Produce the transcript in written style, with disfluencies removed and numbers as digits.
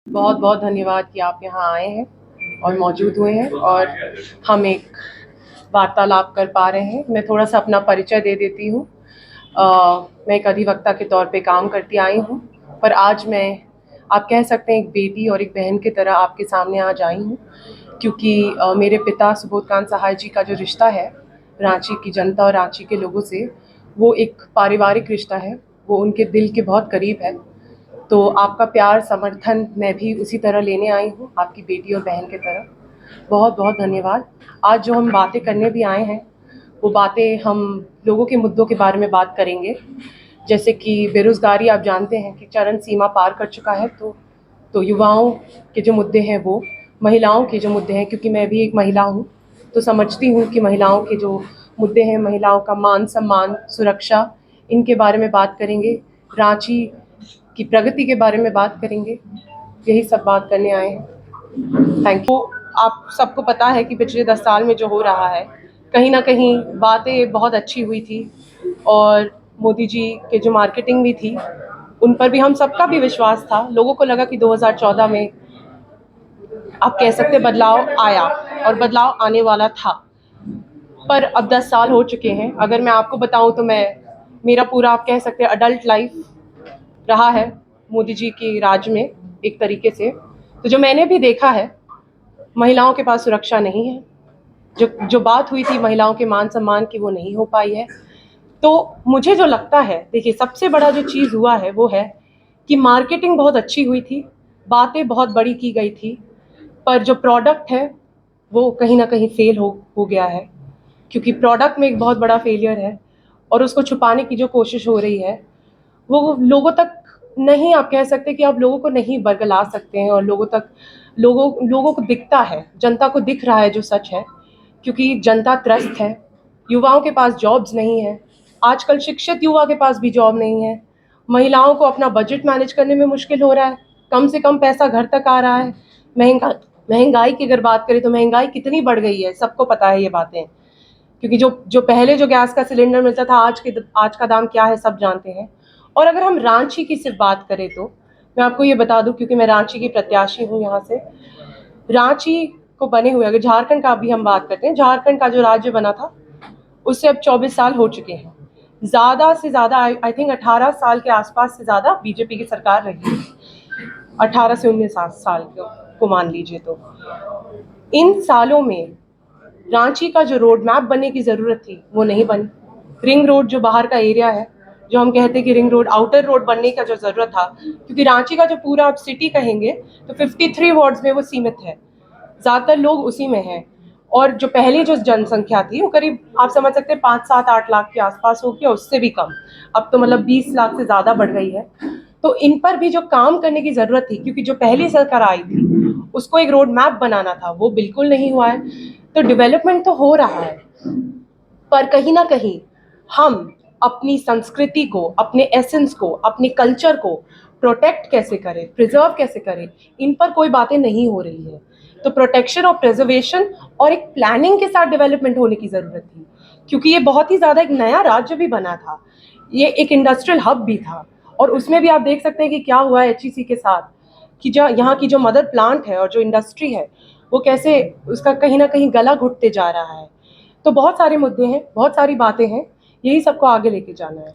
बहुत बहुत धन्यवाद कि आप यहाँ आए हैं और मौजूद हुए हैं और हम एक वार्तालाप कर पा रहे हैं। मैं थोड़ा सा अपना परिचय दे देती हूँ। मैं एक अधिवक्ता के तौर पे काम करती आई हूँ, पर आज मैं, आप कह सकते हैं, एक बेटी और एक बहन की तरह आपके सामने आज आई हूँ, क्योंकि मेरे पिता सुबोधकांत सहाय जी का जो रिश्ता है रांची की जनता और रांची के लोगों से, वो एक पारिवारिक रिश्ता है, वो उनके दिल के बहुत करीब है। तो आपका प्यार समर्थन मैं भी उसी तरह लेने आई हूँ, आपकी बेटी और बहन की तरह। बहुत बहुत धन्यवाद। आज जो हम बातें करने भी आए हैं, वो बातें हम लोगों के मुद्दों के बारे में बात करेंगे। जैसे कि बेरोज़गारी, आप जानते हैं कि चरम सीमा पार कर चुका है, तो युवाओं के जो मुद्दे हैं वो, महिलाओं के जो मुद्दे हैं, क्योंकि मैं भी एक महिला हूँ तो समझती हूँ कि महिलाओं के जो मुद्दे हैं, महिलाओं का मान सम्मान, सुरक्षा, इनके बारे में बात करेंगे। रांची की प्रगति के बारे में बात करेंगे। यही सब बात करने आए हैं। Thank you. आप सबको पता है कि पिछले 10 साल में जो हो रहा है, कहीं ना कहीं बातें बहुत अच्छी हुई थी और मोदी जी के जो मार्केटिंग भी थी, उन पर भी हम सबका भी विश्वास था। लोगों को लगा कि 2014 में, आप कह सकते, बदलाव आया और बदलाव आने वाला था। पर अब 10 साल हो चुके हैं। अगर मैं आपको बताऊं तो मेरा पूरा, आप कह सकते हैं, अडल्ट लाइफ रहा है मोदी जी के राज में एक तरीके से। तो जो मैंने भी देखा है, महिलाओं के पास सुरक्षा नहीं है। जो जो बात हुई थी महिलाओं के मान सम्मान की, वो नहीं हो पाई है। तो मुझे जो लगता है, देखिए, सबसे बड़ा जो चीज़ हुआ है वो है कि मार्केटिंग बहुत अच्छी हुई थी, बातें बहुत बड़ी की गई थी, पर जो प्रोडक्ट है वो कहीं ना कहीं फेल हो गया है, क्योंकि प्रोडक्ट में एक बहुत बड़ा फेलियर है और उसको छुपाने की जो कोशिश हो रही है, वो लोगों तक नहीं, आप कह सकते कि आप लोगों को नहीं बरगला सकते हैं, और लोगों तक, लोगों को दिखता है, जनता को दिख रहा है जो सच है, क्योंकि जनता त्रस्त है। युवाओं के पास जॉब्स नहीं है, आजकल शिक्षित युवा के पास भी जॉब नहीं है। महिलाओं को अपना बजट मैनेज करने में मुश्किल हो रहा है, कम से कम पैसा घर तक आ रहा है। महंगाई की अगर बात करें तो महंगाई कितनी बढ़ गई है, सबको पता है ये बातें, क्योंकि जो जो पहले जो गैस का सिलेंडर मिलता था, आज का दाम क्या है सब जानते हैं। और अगर हम रांची की सिर्फ बात करें तो मैं आपको ये बता दूं, क्योंकि मैं रांची की प्रत्याशी हूँ यहाँ से। रांची को बने हुए, अगर झारखंड का भी हम बात करते हैं, झारखंड का जो राज्य बना था उससे अब 24 साल हो चुके हैं। ज़्यादा से ज़्यादा, आई थिंक 18 साल के आसपास से ज़्यादा बीजेपी की सरकार रही है। 18 से 19 साल को मान लीजिए। तो इन सालों में रांची का जो रोड मैप बनने की ज़रूरत थी वो नहीं बनी। रिंग रोड जो बाहर का एरिया है, जो हम कहते हैं कि रिंग रोड, आउटर रोड बनने का जो ज़रूरत था, क्योंकि रांची का जो पूरा आप सिटी कहेंगे तो 53 वार्ड्स में वो सीमित है, ज़्यादातर लोग उसी में हैं। और जो पहली जो जनसंख्या थी वो करीब, आप समझ सकते हैं, 5, 7, 8 लाख के आसपास होगी, और उससे भी कम। अब तो मतलब 20 लाख से ज़्यादा बढ़ गई है। तो इन पर भी जो काम करने की ज़रूरत थी, क्योंकि जो पहली सरकार आई थी उसको एक रोड मैप बनाना था, वो बिल्कुल नहीं हुआ है। तो डेवलपमेंट तो हो रहा है, पर कहीं ना कहीं हम अपनी संस्कृति को, अपने एसेंस को, अपने कल्चर को प्रोटेक्ट कैसे करें, प्रिजर्व कैसे करें, इन पर कोई बातें नहीं हो रही है। तो प्रोटेक्शन और प्रिजर्वेशन और एक प्लानिंग के साथ डेवलपमेंट होने की ज़रूरत थी, क्योंकि ये बहुत ही ज़्यादा एक नया राज्य भी बना था, ये एक इंडस्ट्रियल हब भी था। और उसमें भी आप देख सकते हैं कि क्या हुआ है एचईसी के साथ, कि जो यहाँ की जो मदर प्लांट है और जो इंडस्ट्री है, वो कैसे उसका कहीं ना कहीं गला घुटते जा रहा है। तो बहुत सारे मुद्दे हैं, बहुत सारी बातें हैं, यही सबको आगे लेके जाना है।